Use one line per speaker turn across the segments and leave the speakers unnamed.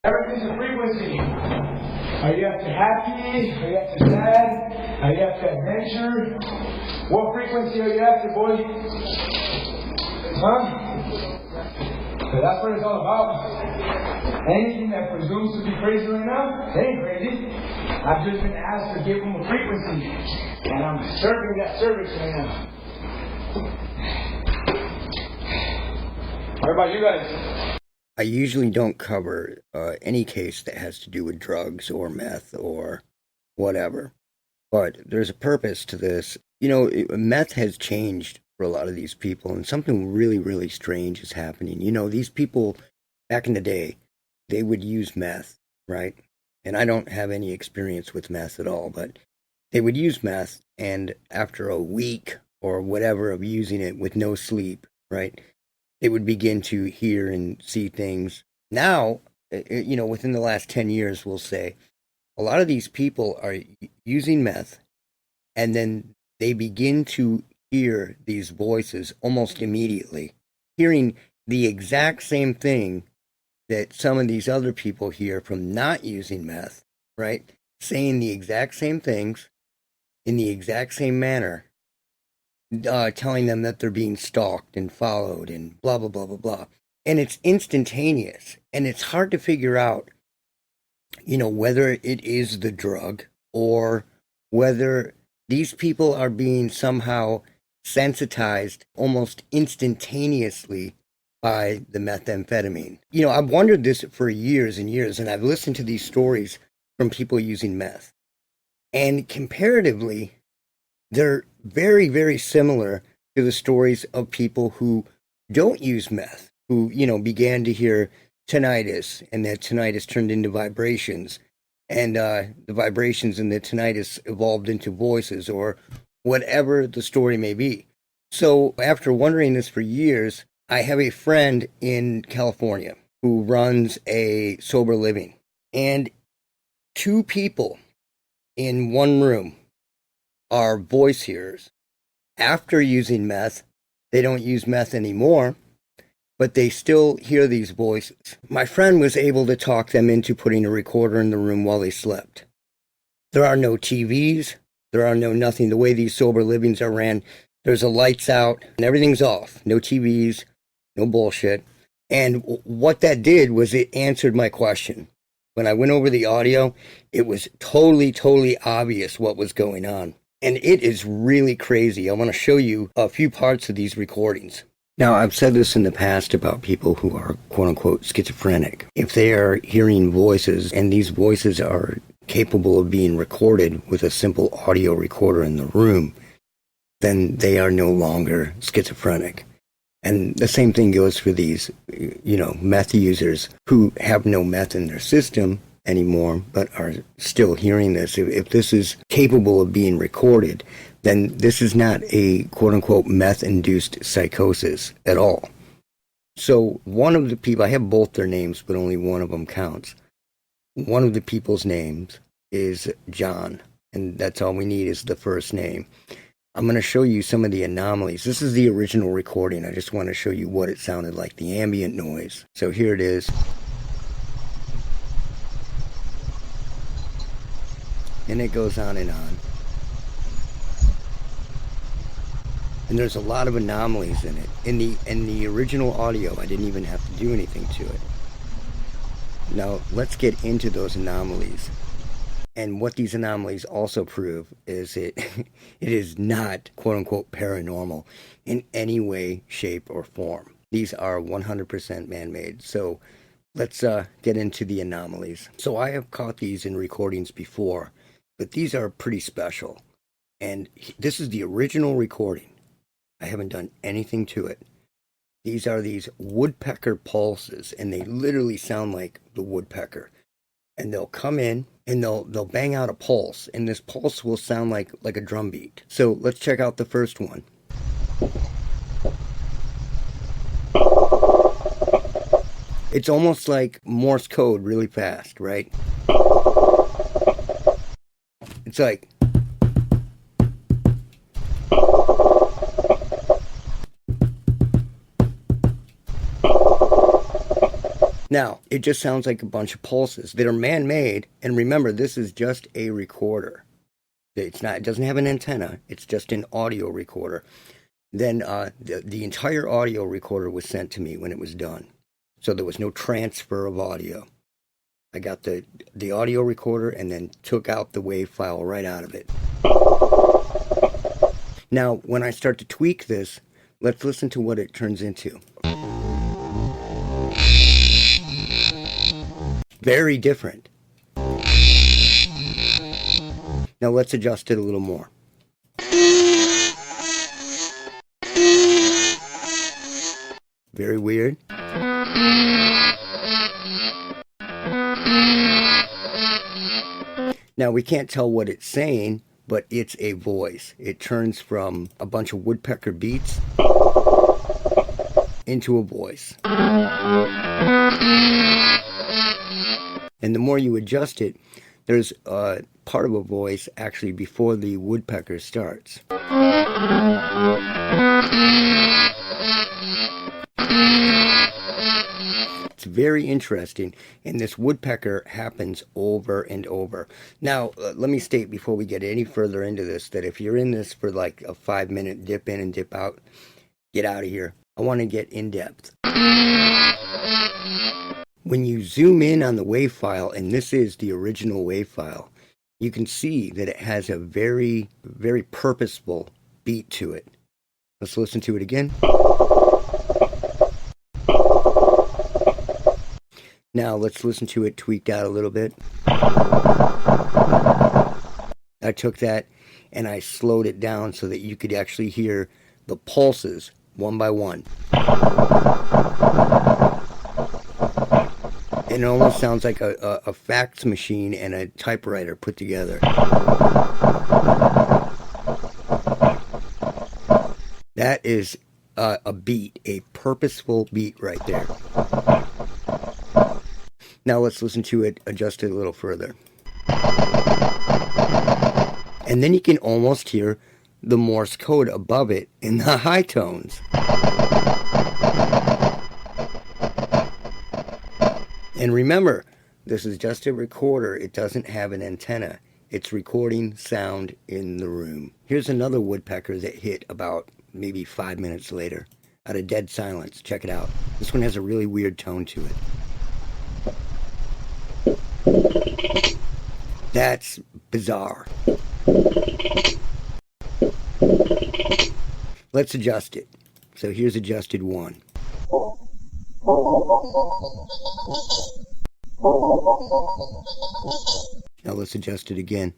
Everything's a frequency. Are you after happy? Are you after sad? Are you after adventure? What frequency are you after, boy? Huh? So that's what it's all about. Anything that presumes to be crazy right now, it ain't crazy. I've just been asked to give them a frequency. And I'm serving that service right now. What about you guys?
I usually don't cover any case that has to do with drugs or meth or whatever. But there's a purpose to this. You know, meth has changed for a lot of these people, and something really, really strange is happening. You know, these people, back in the day, they would use meth, right? And I don't have any experience with meth at all, but they would use meth, and after a week or whatever of using it with no sleep, right, they would begin to hear and see things. Now, you know, within the last 10 years, we'll say, a lot of these people are using meth, and then they begin to hear these voices almost immediately, hearing the exact same thing that some of these other people hear from not using meth, right? Saying the exact same things in the exact same manner, telling them that they're being stalked and followed and blah, blah, blah, blah, blah. And it's instantaneous. And it's hard to figure out, you know, whether it is the drug or whether these people are being somehow sensitized almost instantaneously by the methamphetamine. You know, I've wondered this for years and years, and I've listened to these stories from people using meth. And comparatively, they're very, very similar to the stories of people who don't use meth, who, you know, began to hear tinnitus, and that tinnitus turned into vibrations, and the vibrations and the tinnitus evolved into voices, or whatever the story may be. So after wondering this for years, I have a friend in California who runs a sober living, and 2 people in one room are voice hearers. After using meth, they don't use meth anymore, but they still hear these voices. My friend was able to talk them into putting a recorder in the room while they slept. There are no TVs, there are no nothing. The way these sober livings are ran, there's a lights out and everything's off. No TVs, no bullshit. And what that did was it answered my question. When I went over the audio, it was totally obvious what was going on. And it is really crazy. I want to show you a few parts of these recordings. Now, I've said this in the past about people who are quote-unquote schizophrenic. If they are hearing voices, and these voices are capable of being recorded with a simple audio recorder in the room, then they are no longer schizophrenic. And the same thing goes for these, you know, meth users who have no meth in their system anymore, but are still hearing this. If this is capable of being recorded, then this is not a quote-unquote meth-induced psychosis at all. So one of the people, I have both their names, but only one of them counts. One of the people's names is John, and that's all we need is the first name. I'm going to show you some of the anomalies. This is the original recording. I just want to show you what it sounded like, the ambient noise. So here it is. And it goes on and on. And there's a lot of anomalies in it. In the original audio, I didn't even have to do anything to it. Now, let's get into those anomalies. And what these anomalies also prove is it is not, quote-unquote, paranormal in any way, shape, or form. These are 100% man-made. So let's get into the anomalies. So I have caught these in recordings before, but these are pretty special. And this is the original recording. I haven't done anything to it. These are these woodpecker pulses, and they literally sound like the woodpecker. And they'll come in, and they'll bang out a pulse, and this pulse will sound like a drum beat. So let's check out the first one. It's almost like Morse code really fast, right? It's like... Now, it just sounds like a bunch of pulses that are man-made, and remember, this is just a recorder. It doesn't have an antenna, it's just an audio recorder. Then the entire audio recorder was sent to me when it was done. So there was no transfer of audio. I got the audio recorder and then took out the WAV file right out of it. Now, when I start to tweak this, let's listen to what it turns into. Very different. Now let's adjust it a little more. Very weird. Now we can't tell what it's saying, but it's a voice. It turns from a bunch of woodpecker beats into a voice. And the more you adjust it, there's part of a voice actually before the woodpecker starts. It's very interesting, and this woodpecker happens over and over. Now, let me state before we get any further into this that if you're in this for like a 5-minute dip in and dip out, get out of here. I want to get in depth. When you zoom in on the WAV file, and this is the original WAV file, you can see that it has a very, very purposeful beat to it. Let's listen to it again. Now let's listen to it tweaked out a little bit. I took that and I slowed it down so that you could actually hear the pulses one by one. And it almost sounds like a fax machine and a typewriter put together. That is a beat, a purposeful beat right there. Now let's listen to it adjusted a little further. And then you can almost hear the Morse code above it in the high tones. And remember, this is just a recorder. It doesn't have an antenna. It's recording sound in the room. Here's another woodpecker that hit about maybe 5 minutes later out of dead silence. Check it out. This one has a really weird tone to it. That's bizarre. Let's adjust it. So here's adjusted 1. Now let's adjust it again.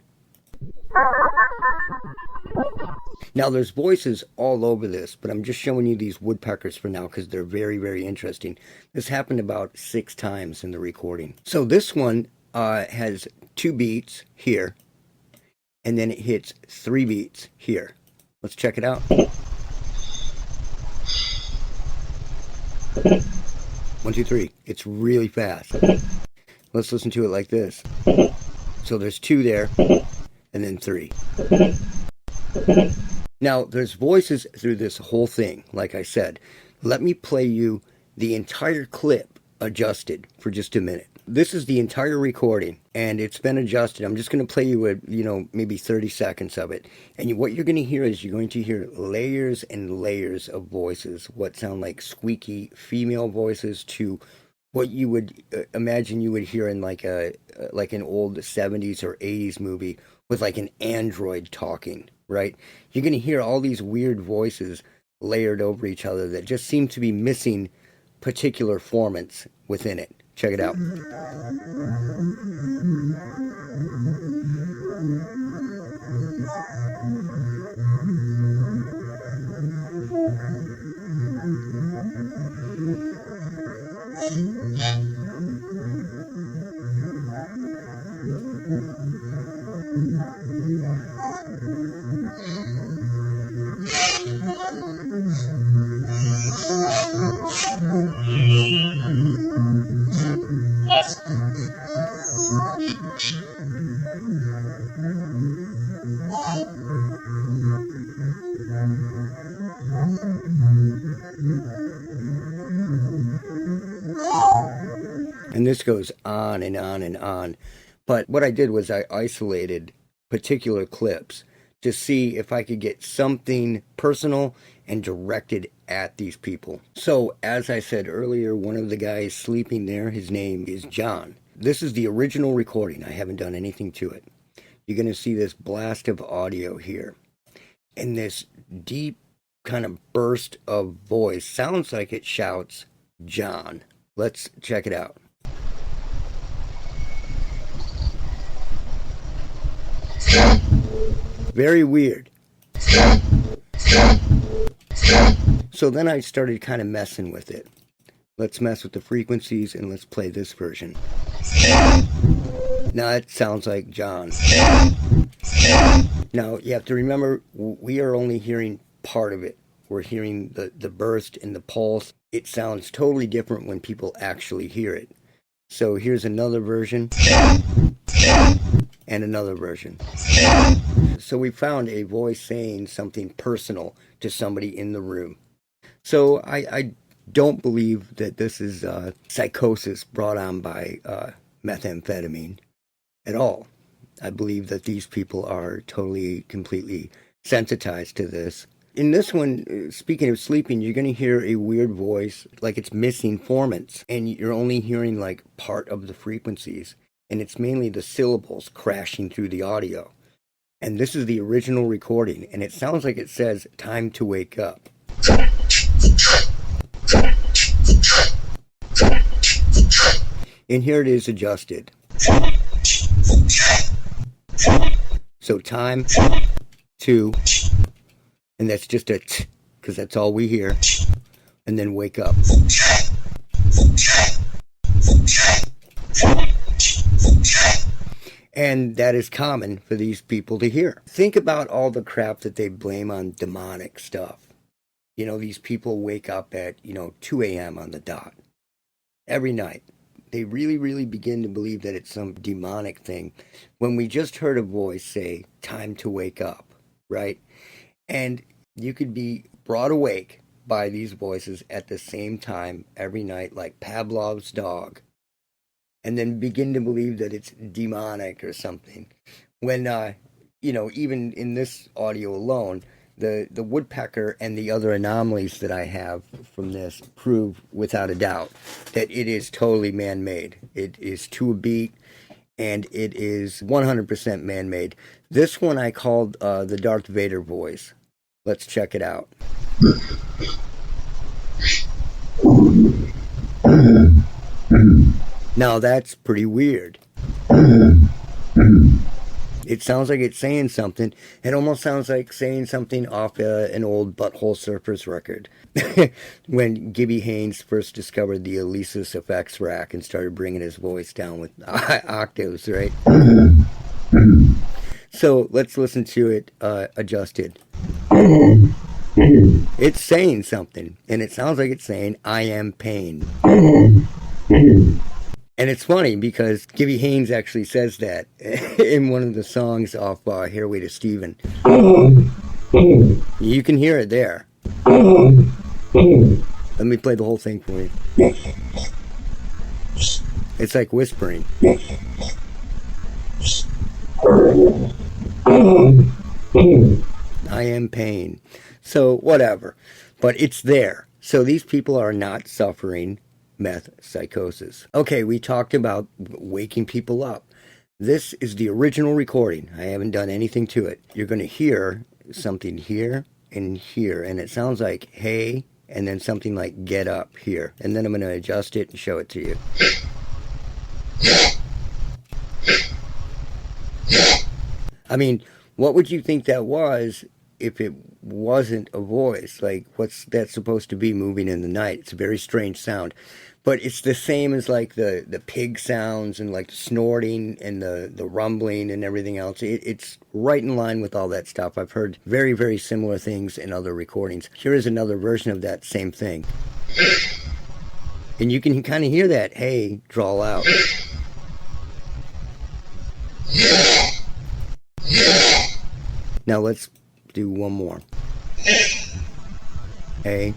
Now there's voices all over this, but I'm just showing you these woodpeckers for now because they're very, very interesting. This happened about 6 times in the recording. So this one has 2 beats here, and then it hits 3 beats here. Let's check it out. 1, 2, 3. It's really fast. Let's listen to it like this. So there's 2 there, and then 3. Now, there's voices through this whole thing, like I said. Let me play you the entire clip adjusted for just a minute. This is the entire recording, and it's been adjusted. I'm just going to play you maybe 30 seconds of it. And what you're going to hear is you're going to hear layers and layers of voices, what sound like squeaky female voices to what you would imagine you would hear in like an old 70s or 80s movie with like an android talking, right? You're going to hear all these weird voices layered over each other that just seem to be missing particular formants within it. Check it out. And this goes on and on and on. But what I did was I isolated particular clips to see if I could get something personal and directed at these people. So, as I said earlier, one of the guys sleeping there, his name is John. This is the original recording. I haven't done anything to it. You're going to see this blast of audio here. And this deep kind of burst of voice sounds like it shouts, John. Let's check it out. Very weird. So then I started kind of messing with it. Let's mess with the frequencies and let's play this version. Now it sounds like John. Now you have to remember, we are only hearing part of it. We're hearing the burst and the pulse. It sounds totally different when people actually hear it. So here's another version. And another version. So we found a voice saying something personal to somebody in the room. So I don't believe that this is psychosis brought on by methamphetamine at all. I believe that these people are totally, completely sensitized to this. In this one, speaking of sleeping, you're going to hear a weird voice, like it's missing formants, and you're only hearing like part of the frequencies, and it's mainly the syllables crashing through the audio. And this is the original recording, and it sounds like it says, time to wake up. And here it is adjusted. So time, to, and that's just a t, because that's all we hear, and then wake up. And that is common for these people to hear. Think about all the crap that they blame on demonic stuff. You know, these people wake up at, 2 a.m. on the dot every night. They really, really begin to believe that it's some demonic thing when we just heard a voice say, time to wake up, right? And you could be brought awake by these voices at the same time every night, like Pavlov's dog, and then begin to believe that it's demonic or something. When, even in this audio alone, the woodpecker and the other anomalies that I have from this prove without a doubt that it is totally man-made. It is to a beat, and it is 100% man-made. This one I called the Darth Vader voice. Let's check it out. Now that's pretty weird. It sounds like it's saying something. It almost sounds like saying something off an old Butthole Surfers record. When Gibby Haynes first discovered the Alesis effects rack and started bringing his voice down with octaves, right? So let's listen to it adjusted. It's saying something, and it sounds like it's saying, I am pain. And it's funny because Gibby Haynes actually says that in one of the songs off Hairway to Steven. You can hear it there. Let me play the whole thing for you. It's like whispering. I am pain. So, whatever. But it's there. So these people are not suffering meth psychosis. Okay, we talked about waking people up. This is the original recording. I haven't done anything to it. You're going to hear something here and here, and it sounds like hey, and then something like get up here. And then I'm going to adjust it and show it to you. I mean, what would you think that was if it wasn't a voice? Like, what's that supposed to be moving in the night? It's a very strange sound. But it's the same as like the pig sounds and like the snorting and the rumbling and everything else. It's right in line with all that stuff. I've heard very, very similar things in other recordings. Here is another version of that same thing. And you can kind of hear that hey drawl out. Now let's do one more. Hey.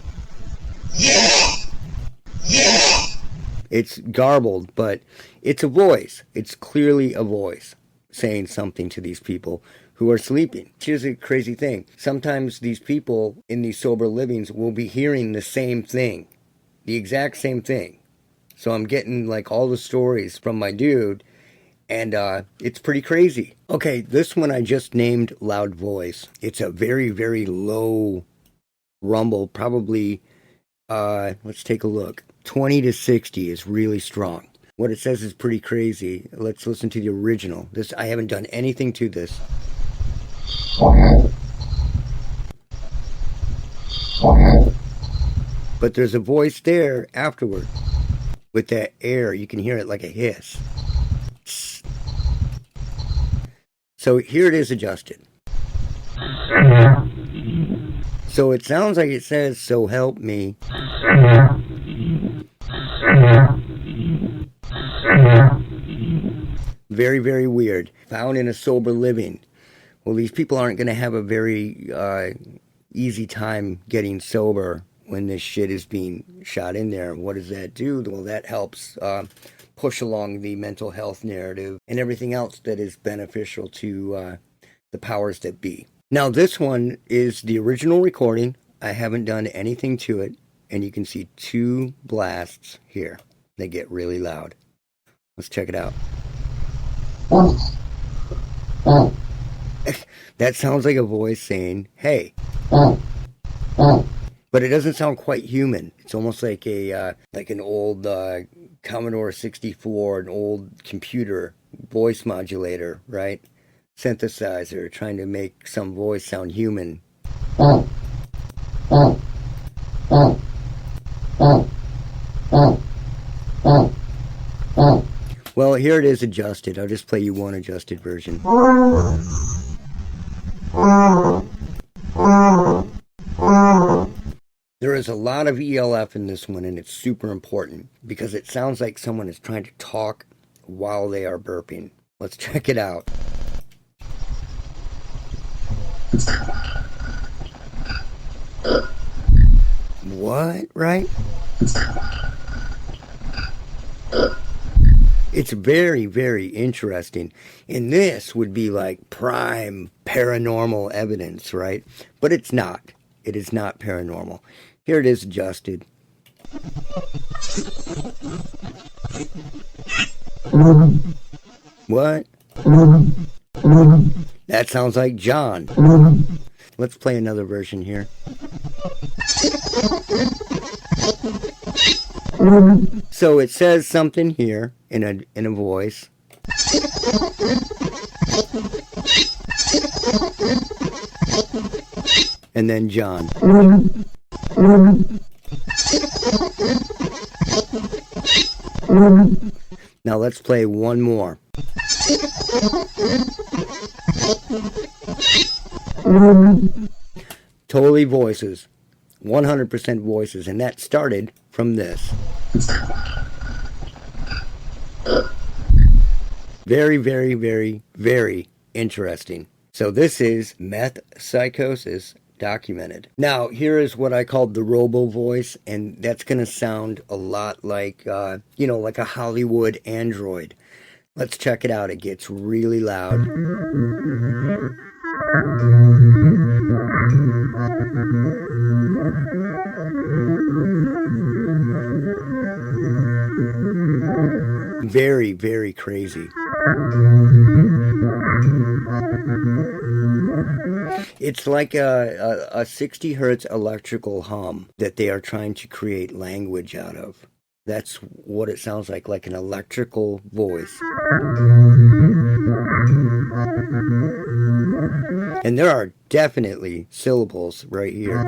It's garbled, but it's a voice. It's clearly a voice saying something to these people who are sleeping. Here's a crazy thing. Sometimes these people in these sober livings will be hearing the same thing, the exact same thing. So I'm getting like all the stories from my dude, and it's pretty crazy. Okay, this one I just named Loud Voice. It's a very, very low rumble, probably, let's take a look. 20 to 60 is really strong. What it says is pretty crazy. Let's listen to the original. This, I haven't done anything to this. But there's a voice there afterward with that air. You can hear it like a hiss. So here it is adjusted. So it sounds like it says, "So help me." Very, very weird. Found in a sober living. Well, these people aren't going to have a very easy time getting sober when this shit is being shot in there. What does that do? Well, that helps push along the mental health narrative and everything else that is beneficial to the powers that be. Now, this one is the original recording. I haven't done anything to it, and you can see 2 blasts here. They get really loud. Let's check it out. That sounds like a voice saying, "Hey." But it doesn't sound quite human. It's almost like an old Commodore 64, an old computer voice modulator, right? Synthesizer, trying to make some voice sound human. Well, here it is adjusted. I'll just play you one adjusted version. There is a lot of ELF in this one, and it's super important because it sounds like someone is trying to talk while they are burping. Let's check it out. What, right? It's very, very interesting. And this would be like prime paranormal evidence, right? But it's not. It is not paranormal. Here it is adjusted. What? That sounds like John. Let's play another version here. So it says something here in a voice. And then John. Now let's play one more. Totally voices. 100% voices. And that started from this. Very, very, very, very interesting. So this is Meth Psychosis documented. Now, here is what I called the robo voice, and that's going to sound a lot like, like a Hollywood android. Let's check it out. It gets really loud. Very, very crazy. It's like a 60 hertz electrical hum that they are trying to create language out of. That's what it sounds like an electrical voice. And there are definitely syllables right here.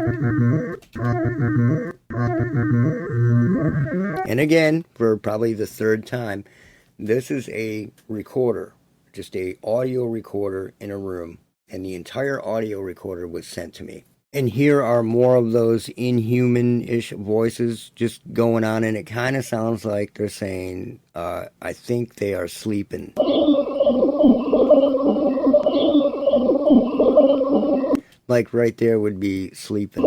And again, for probably the 3rd time, this is a recorder, just a audio recorder in a room. And the entire audio recorder was sent to me. And here are more of those inhuman-ish voices just going on, and it kind of sounds like they're saying, I think they are sleeping. Like right there would be sleeping.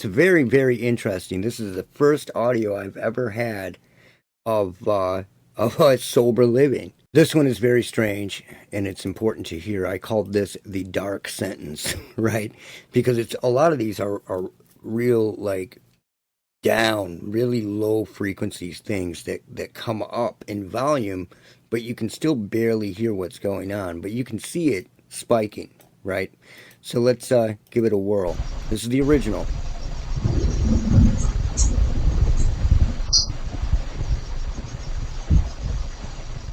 very, very interesting. This is the first audio I've ever had of sober living. This one is very strange, and it's important to hear. I called this the dark sentence, right? Because it's a lot of these are real, like, down, really low frequencies, things that come up in volume, but you can still barely hear what's going on, but you can see it spiking, right? So let's give it a whirl. This is the original.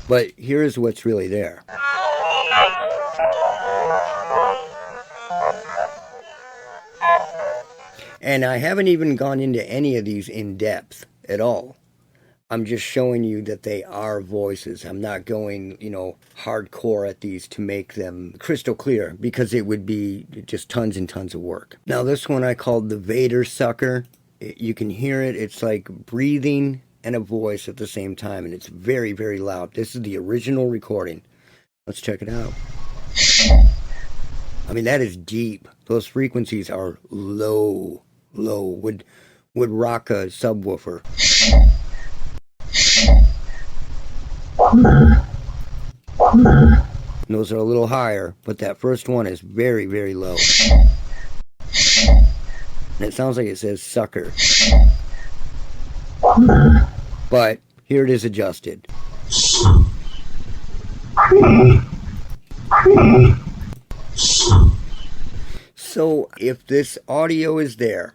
But here's what's really there. And I haven't even gone into any of these in depth at all. I'm just showing you that they are voices. I'm not going, hardcore at these to make them crystal clear, because it would be just tons and tons of work. Now, this one I called the Vader Sucker. You can hear it. It's like breathing and a voice at the same time, and it's very, very loud. This is the original recording. Let's check it out. I mean, that is deep. Those frequencies are low, would rock a subwoofer. Those are a little higher, but that first one is very, very low. And it sounds like it says sucker. But here it is adjusted. So if this audio is there,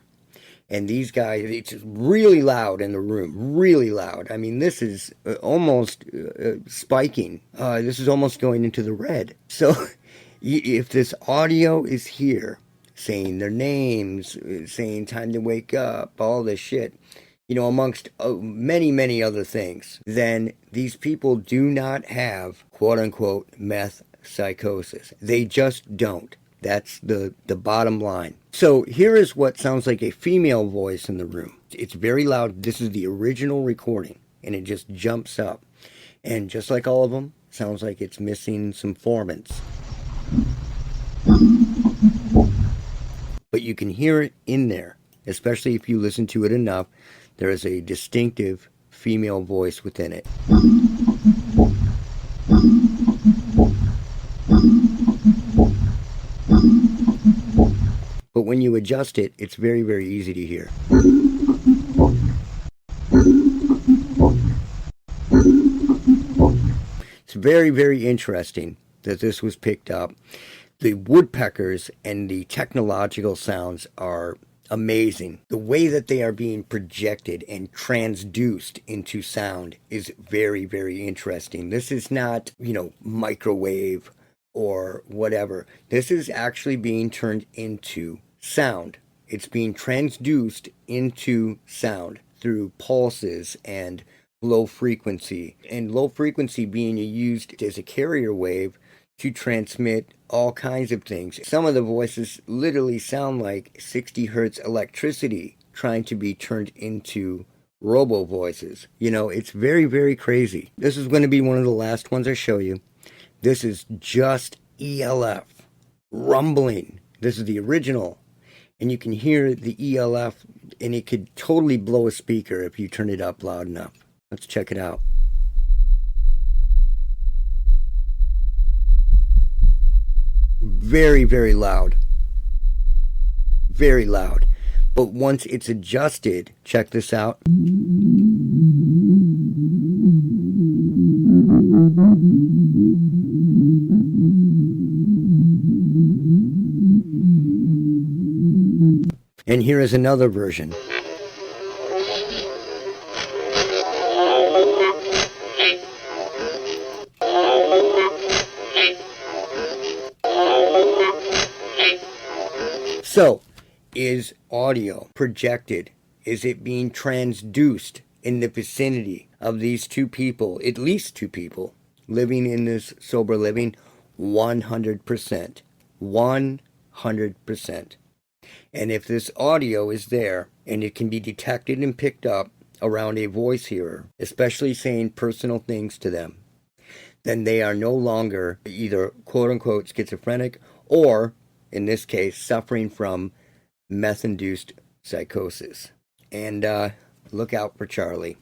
and these guys, it's really loud in the room, really loud. I mean, this is almost spiking. This is almost going into the red. So if this audio is here, saying their names, saying time to wake up, all this shit, amongst many, many other things, then these people do not have, quote-unquote, meth psychosis. They just don't. That's the bottom line. So here is what sounds like a female voice in the room. It's very loud. This is the original recording, and it just jumps up. And just like all of them, sounds like it's missing some formants. But you can hear it in there, especially if you listen to it enough. There is a distinctive female voice within it. But when you adjust it, it's very, very easy to hear. It's very, very interesting that this was picked up. The woodpeckers and the technological sounds are amazing. The way that they are being projected and transduced into sound is very, very interesting. This is not, microwave or whatever. This is actually being turned into sound. It's being transduced into sound through pulses and low frequency. And low frequency being used as a carrier wave to transmit all kinds of things. Some of the voices literally sound like 60 hertz electricity trying to be turned into robo voices. It's very, very crazy. This is going to be one of the last ones I show you. This is just ELF rumbling. This is the original. And you can hear the ELF, and it could totally blow a speaker if you turn it up loud enough. Let's check it out. Very, very loud. Very loud. But once it's adjusted, check this out. And here is another version. So, is audio projected? Is it being transduced in the vicinity of these two people, at least two people, living in this sober living? 100%. 100%. And if this audio is there, and it can be detected and picked up around a voice hearer, especially saying personal things to them, then they are no longer either quote-unquote schizophrenic or, in this case, suffering from meth-induced Psychosis. And look out for Charlie.